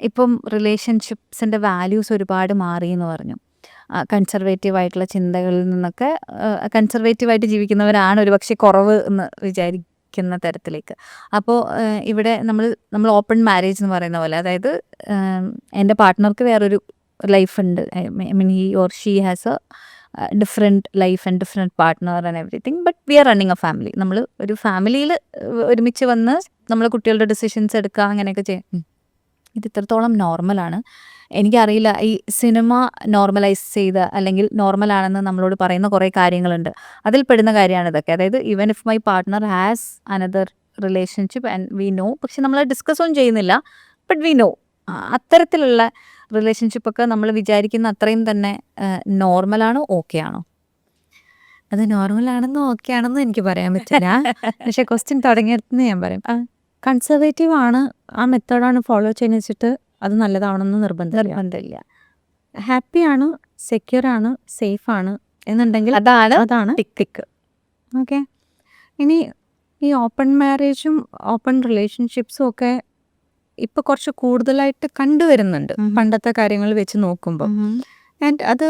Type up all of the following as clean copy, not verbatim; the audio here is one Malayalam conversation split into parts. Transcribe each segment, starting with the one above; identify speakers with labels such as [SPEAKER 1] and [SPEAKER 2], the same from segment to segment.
[SPEAKER 1] ഇപ്പം റിലേഷൻഷിപ്സിൻ്റെ വാല്യൂസ് ഒരുപാട് മാറി എന്ന് പറഞ്ഞു. കൺസർവേറ്റീവ് ആയിട്ടുള്ള ചിന്തകളിൽ നിന്നൊക്കെ കൺസർവേറ്റീവായിട്ട് ജീവിക്കുന്നവരാണ് ഒരുപക്ഷെ കുറവ് എന്ന് വിചാരിക്കുന്ന തരത്തിലേക്ക്. അപ്പോൾ ഇവിടെ നമ്മൾ ഓപ്പൺ മാരേജ് എന്ന് പറയുന്ന പോലെ, അതായത് എൻ്റെ പാർട്ട്ണർക്ക് വേറൊരു ലൈഫുണ്ട്. I mean he or she has a different life and different partner and everything, but we are running a family. നമ്മൾ ഒരു ഫാമിലിയിൽ ഒരുമിച്ച് വന്ന് നമ്മൾ കുട്ടികളുടെ ഡിസിഷൻസ് എടുക്കുക, അങ്ങനെയൊക്കെ ചെയ്യും. ഇത് ഇത്രത്തോളം നോർമലാണ്. എനിക്കറിയില്ല, ഈ സിനിമ നോർമലൈസ് ചെയ്ത അല്ലെങ്കിൽ നോർമലാണെന്ന് നമ്മളോട് പറയുന്ന കുറേ കാര്യങ്ങളുണ്ട്. അതിൽ പെടുന്ന കാര്യമാണ് ഇതൊക്കെ. അതായത് even if my partner has another relationship and we know, പക്ഷെ നമ്മൾ ഡിസ്കസ് ഒന്നും ചെയ്യുന്നില്ല, ബട്ട് വി നോ. അത്തരത്തിലുള്ള റിലേഷൻഷിപ്പൊക്കെ നമ്മൾ വിചാരിക്കുന്ന അത്രയും തന്നെ നോർമലാണോ, ഓക്കെ ആണോ?
[SPEAKER 2] അത് നോർമലാണെന്നോ ഓക്കെ ആണെന്നോ എനിക്ക് പറയാൻ പറ്റില്ല. പക്ഷെ ക്വസ്റ്റ്യൻ തുടങ്ങിയെടുത്ത് ഞാൻ പറയും, കൺസർവേറ്റീവ് ആണ്, ആ മെത്തേഡാണ് ഫോളോ ചെയ്യുന്ന വെച്ചിട്ട് അത് നല്ലതാണെന്ന് നിർബന്ധമില്ല. ഹാപ്പിയാണ്, സെക്യൂർ ആണ്, സേഫ് ആണ് എന്നുണ്ടെങ്കിൽ അതാണ് ടിക്ക്. ഓക്കെ. ഇനി ഈ ഓപ്പൺ മാരേജും ഓപ്പൺ റിലേഷൻഷിപ്സും ഒക്കെ ഇപ്പൊ കുറച്ച് കൂടുതലായിട്ട് കണ്ടുവരുന്നുണ്ട് പണ്ടത്തെ കാര്യങ്ങൾ വെച്ച് നോക്കുമ്പോൾ. ആൻഡ് അത്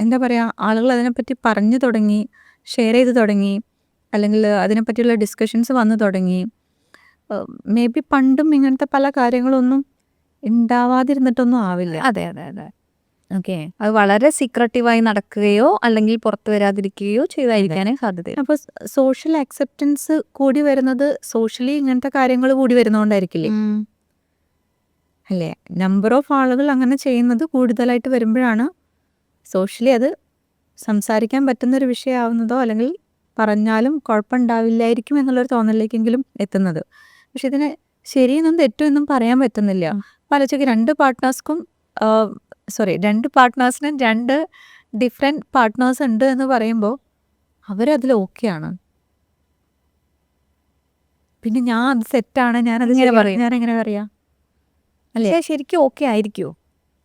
[SPEAKER 2] എന്താ പറയുക, ആളുകൾ അതിനെപ്പറ്റി പറഞ്ഞു തുടങ്ങി, ഷെയർ ചെയ്ത് തുടങ്ങി, അല്ലെങ്കിൽ അതിനെപ്പറ്റിയുള്ള ഡിസ്കഷൻസ് വന്നു തുടങ്ങി. മേ ബി പണ്ടും ഇങ്ങനത്തെ പല കാര്യങ്ങളൊന്നും ഉണ്ടാവാതിരുന്നിട്ടൊന്നും ആവില്ല.
[SPEAKER 1] അതെ. ഓക്കെ. അത് വളരെ സീക്രട്ടീവായി നടക്കുകയോ അല്ലെങ്കിൽ പുറത്തു വരാതിരിക്കുകയോ ചെയ്തായിരിക്കാനേ സാധ്യത.
[SPEAKER 2] അപ്പോൾ സോഷ്യൽ അക്സെപ്റ്റൻസ് കൂടി വരുന്നത് സോഷ്യലി ഇങ്ങനത്തെ കാര്യങ്ങൾ കൂടി വരുന്നതുകൊണ്ടായിരിക്കില്ലേ? അല്ലേ? നമ്പർ ഓഫ് ആളുകൾ അങ്ങനെ ചെയ്യുന്നത് കൂടുതലായിട്ട് വരുമ്പോഴാണ് സോഷ്യലി അത് സംസാരിക്കാൻ പറ്റുന്നൊരു വിഷയമാവുന്നതോ അല്ലെങ്കിൽ പറഞ്ഞാലും കുഴപ്പമുണ്ടാവില്ലായിരിക്കും എന്നുള്ളൊരു തോന്നലിലേക്കെങ്കിലും എത്തുന്നത്. പക്ഷെ ഇതിന് ശരിയെന്നും തെറ്റുമെന്നും പറയാൻ പറ്റുന്നില്ല. പലച്ചക്ക് രണ്ട് പാർട്ട്നേഴ്സിനും രണ്ട് ഡിഫറെൻറ്റ് പാർട്ട്നേഴ്സ് ഉണ്ട് എന്ന് പറയുമ്പോൾ അവരതിൽ ഓക്കെയാണ്. പിന്നെ ഞാൻ അത് സെറ്റാണ്, ഞാനത് ഞാനെങ്ങനെ പറയാം?
[SPEAKER 1] അല്ലേ, ശരിക്കും ഓക്കെ ആയിരിക്കുമോ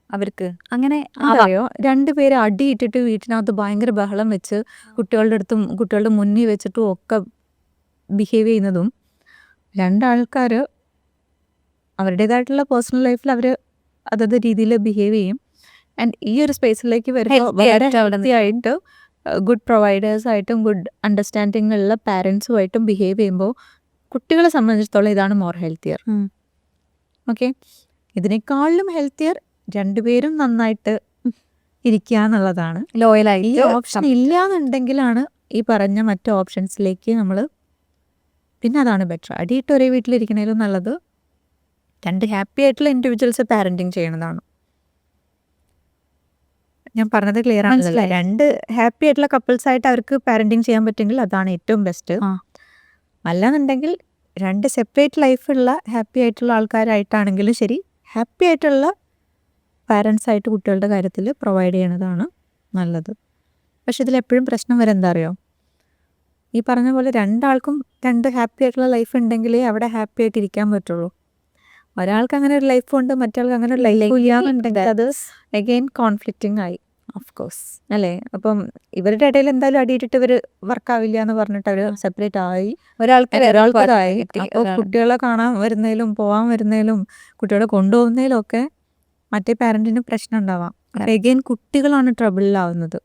[SPEAKER 1] അവർക്ക്? അങ്ങനെ
[SPEAKER 2] അറിയോ, രണ്ടുപേരെ അടിയിട്ടിട്ട് വീട്ടിനകത്ത് ഭയങ്കര ബഹളം വെച്ച് കുട്ടികളുടെ അടുത്തും കുട്ടികളുടെ മുന്നിൽ വെച്ചിട്ടും ഒക്കെ ബിഹേവ് ചെയ്യുന്നതും, രണ്ടാൾക്കാർ അവരുടേതായിട്ടുള്ള പേഴ്സണൽ ലൈഫിൽ അവർ അതത് രീതിയിൽ ബിഹേവ് ചെയ്യും. ആൻഡ് ഈ ഒരു സ്പേസിലേക്ക് വരുമ്പോൾ വളരെ ഹെൽത്തി ആയിട്ട് ഗുഡ് പ്രൊവൈഡേഴ്സായിട്ടും ഗുഡ് അണ്ടർസ്റ്റാൻഡിങ് ഉള്ള പാരൻസുമായിട്ടും ബിഹേവ് ചെയ്യുമ്പോൾ കുട്ടികളെ സംബന്ധിച്ചിടത്തോളം ഇതാണ് മോർ ഹെൽത്തിയർ. ഓക്കെ. ഇതിനേക്കാളും ഹെൽത്തിയർ രണ്ടുപേരും നന്നായിട്ട് ഇരിക്കുക എന്നുള്ളതാണ്.
[SPEAKER 1] ലോയലായിട്ട്.
[SPEAKER 2] ഈ ഓപ്ഷൻ ഇല്ല എന്നുണ്ടെങ്കിലാണ് ഈ പറഞ്ഞ മറ്റു ഓപ്ഷൻസിലേക്ക് നമ്മൾ, പിന്നെ അതാണ് ബെറ്റർ. അടിയിട്ട് ഒരേ വീട്ടിലിരിക്കണേലും നല്ലത് രണ്ട് ഹാപ്പി ആയിട്ടുള്ള ഇൻഡിവിജ്വൽസ് പാരന്റിങ് ചെയ്യണതാണ്. ഞാൻ പറഞ്ഞത് ക്ലിയർ ആണല്ലോ? രണ്ട് ഹാപ്പി ആയിട്ടുള്ള കപ്പിൾസ് ആയിട്ട് അവർക്ക് പാരന്റിങ് ചെയ്യാൻ പറ്റുമെങ്കിൽ അതാണ് ഏറ്റവും ബെസ്റ്റ്. അല്ലാന്നുണ്ടെങ്കിൽ രണ്ട് സെപ്പറേറ്റ് ലൈഫുള്ള ഹാപ്പി ആയിട്ടുള്ള ആൾക്കാരായിട്ടാണെങ്കിലും ശരി, ഹാപ്പി ആയിട്ടുള്ള പാരൻസ് ആയിട്ട് കുട്ടികളുടെ കാര്യത്തിൽ പ്രൊവൈഡ് ചെയ്യണതാണ് നല്ലത്. പക്ഷെ ഇതിലെപ്പോഴും പ്രശ്നം വരെ എന്താ അറിയോ, ഈ പറഞ്ഞ പോലെ രണ്ടാൾക്കും രണ്ട് ഹാപ്പി ആയിട്ടുള്ള ലൈഫ് ഉണ്ടെങ്കിലേ അവിടെ ഹാപ്പി ആയിട്ട് ഇരിക്കാൻ പറ്റുള്ളൂ. ഒരാൾക്ക് അങ്ങനെ ഒരു ലൈഫ് ഉണ്ട്, മറ്റൊരാൾക്ക് അങ്ങനെ ഒരു ലൈഫ് ഇല്ലാന്നുണ്ടെങ്കിൽ അത് അഗെയിൻ കോൺഫ്ലിക്റ്റിംഗ് ആയി, ഓഫ് കോഴ്സ്, അല്ലേ? അപ്പം ഇവരുടെ ഇടയിൽ എന്തായാലും അടിയിട്ടിട്ട് ഇവർ വർക്കാവില്ല എന്ന് പറഞ്ഞിട്ട് അവർ സെപ്പറേറ്റ് ആയി, ഒരാൾക്കാരായി. അപ്പോൾ കുട്ടികളെ കാണാൻ വരുന്നതിലും പോകാൻ വരുന്നതിലും കുട്ടികളെ കൊണ്ടുപോകുന്നതിലും ഒക്കെ മറ്റേ പാരന്റിന് പ്രശ്നം ഉണ്ടാവാം. അഗെയിൻ കുട്ടികളാണ് ട്രബിളിലാവുന്നത്.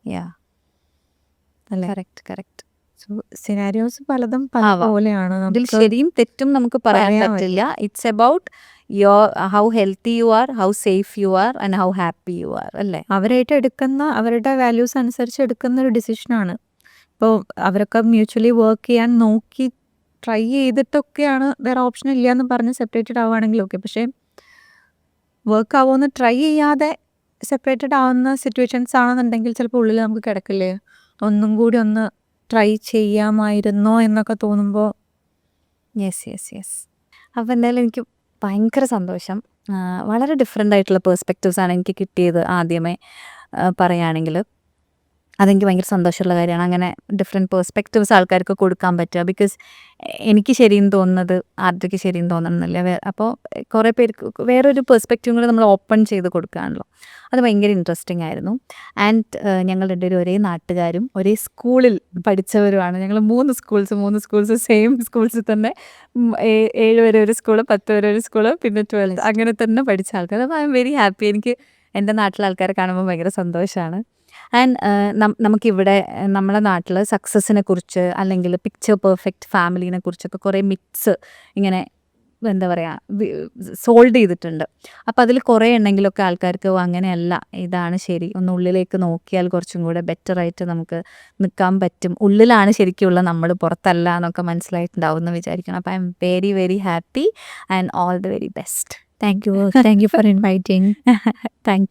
[SPEAKER 1] അല്ലേ? കറക്റ്റ്.
[SPEAKER 2] സിനാരിയോസ് പലതും പല പോലെയാണ്.
[SPEAKER 1] ഇതിൽ ശരിയും തെറ്റും നമുക്ക് പറയാൻ പറ്റില്ല. It's about how healthy you are, how safe you are and how happy you are, അല്ലേ?
[SPEAKER 2] അവരായിട്ട് എടുക്കുന്ന അവരുടെ വാല്യൂസ് അനുസരിച്ച് എടുക്കുന്ന ഒരു ഡിസിഷനാണ്. ഇപ്പോൾ അവരൊക്കെ മ്യൂച്വലി വർക്ക് ചെയ്യാൻ നോക്കി ട്രൈ ചെയ്തിട്ടൊക്കെയാണ്, വേറെ ഓപ്ഷൻ ഇല്ല എന്ന് പറഞ്ഞ് സെപ്പറേറ്റഡ് ആവുകയാണെങ്കിൽ ഓക്കെ. പക്ഷേ വർക്ക് ആവുമെന്ന് ട്രൈ ചെയ്യാതെ സെപ്പറേറ്റഡ് ആവുന്ന സിറ്റുവേഷൻസ് ആണെന്നുണ്ടെങ്കിൽ ചിലപ്പോൾ ഉള്ളിൽ നമുക്ക് കിടക്കില്ലേ, ഒന്നും കൂടി ഒന്ന് ട്രൈ ചെയ്യാമായിരുന്നോ എന്നൊക്കെ തോന്നുമ്പോൾ.
[SPEAKER 1] യെസ്. അപ്പോൾ എന്തായാലും എനിക്ക് ഭയങ്കര സന്തോഷം. വളരെ ഡിഫറെൻ്റ് ആയിട്ടുള്ള പേഴ്സ്പെക്റ്റീവ്സാണ് എനിക്ക് കിട്ടിയത്. ആദ്യമേ പറയുകയാണെങ്കിൽ അതെനിക്ക് ഭയങ്കര സന്തോഷമുള്ള കാര്യമാണ്. അങ്ങനെ ഡിഫറെൻറ്റ് പേഴ്സ്പെക്റ്റീവ്സ് ആൾക്കാർക്ക് കൊടുക്കാൻ പറ്റുക. ബിക്കോസ് എനിക്ക് ശരിയെന്ന് തോന്നുന്നത് ആദ്യമൊക്കെ ശരിയെന്ന് തോന്നണമെന്നില്ല. അപ്പോൾ കുറേ പേർക്ക് വേറൊരു പേഴ്സ്പെക്റ്റീവും കൂടെ നമ്മൾ ഓപ്പൺ ചെയ്ത് കൊടുക്കുകയാണല്ലോ. അത് ഭയങ്കര ഇൻട്രസ്റ്റിംഗ് ആയിരുന്നു. ആൻഡ് ഞങ്ങൾ രണ്ടുപേരും ഒരേ നാട്ടുകാരും ഒരേ സ്കൂളിൽ പഠിച്ചവരുമാണ്. ഞങ്ങൾ 3 സ്കൂൾസ് സെയിം സ്കൂൾസിൽ തന്നെ 7 വരെ ഒരു സ്കൂള്, 10 വരെ ഒരു സ്കൂള്, പിന്നെ 12th അങ്ങനെ തന്നെ പഠിച്ച ആൾക്കാർ. അപ്പോൾ ഐ എം വെരി ഹാപ്പി. എനിക്ക് എൻ്റെ നാട്ടിലെ ആൾക്കാരെ കാണുമ്പോൾ ഭയങ്കര സന്തോഷമാണ്. ആൻഡ് നമുക്കിവിടെ നമ്മളെ നാട്ടിൽ സക്സസിനെ കുറിച്ച് അല്ലെങ്കിൽ പിക്ചർ പെർഫെക്റ്റ് ഫാമിലിനെ കുറിച്ചൊക്കെ കുറേ മിത്സ് ഇങ്ങനെ എന്താ പറയുക സോൾവ് ചെയ്തിട്ടുണ്ട്. അപ്പോൾ അതിൽ കുറേ ഉണ്ടെങ്കിലൊക്കെ ആൾക്കാർക്ക് അങ്ങനെയല്ല, ഇതാണ് ശരി, ഒന്ന് ഉള്ളിലേക്ക് നോക്കിയാൽ കുറച്ചും കൂടെ ബെറ്ററായിട്ട് നമുക്ക് നിൽക്കാൻ പറ്റും, ഉള്ളിലാണ് ശരിക്കുള്ള നമ്മൾ, പുറത്തല്ല എന്നൊക്കെ മനസ്സിലായിട്ടുണ്ടാവും എന്ന് വിചാരിക്കണം. അപ്പോൾ I am very very happy and all the very best.
[SPEAKER 2] Thank you for inviting.
[SPEAKER 1] Thank